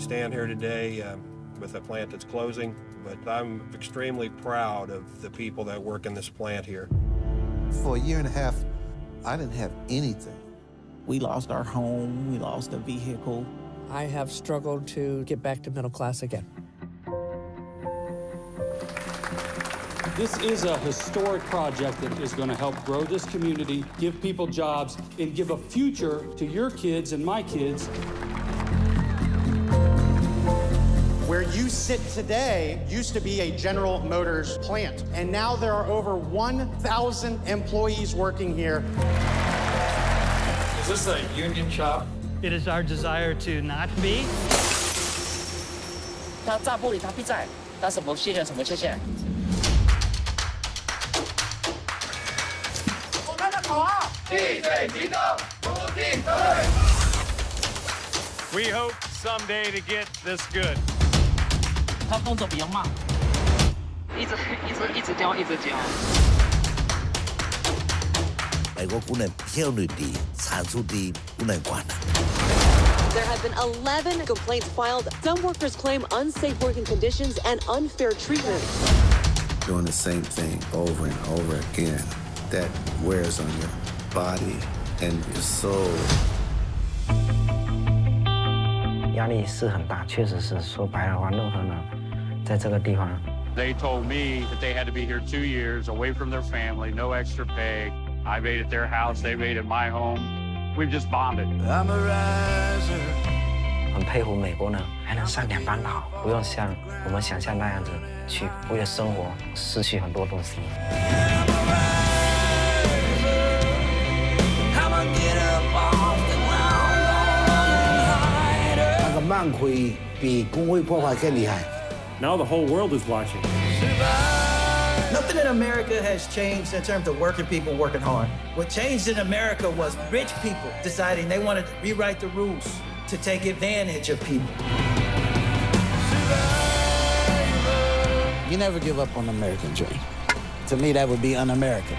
stand here today with a plant that's closing, but I'm extremely proud of the people that work in this plant here. For a year and a half, I didn't have anything. We lost our home, we lost a vehicle. I have struggled to get back to middle class again. This is a historic project that is going to help grow this community, give people jobs, and give a future to your kids and my kids. Where you sit today used to be a General Motors plant, and now there are over 1,000 employees working here. Is this a union shop? It is our desire to not be. 他炸玻璃他必在，他什么缺陷什么缺陷。我们的口号：地水行动，不进退。We hope someday to get this good. 他动作比较慢，一直教，一直教。美国工人效率低，产出低，不能管了。 There have been 11 complaints filed. Some workers claim unsafe working conditions and unfair treatment. Doing the same thing over and over again, that wears on your body and your soul. 压力是很大，确实是说白了话，任何人在这个地方。They told me that they had to be here 2 years, away from their family, no extra pay. I made it their house, they made it my home. We've just bonded. 很佩服美国人还能上2班倒，不用像我们想象那样子去为了生活失去很多东西。那个慢亏比工会破坏更厉害。Now the whole world is watching. Nothing in America has changed in terms of working people working hard. What changed in America was rich people deciding they wanted to rewrite the rules to take advantage of people. You never give up on the American dream. To me, that would be un-American.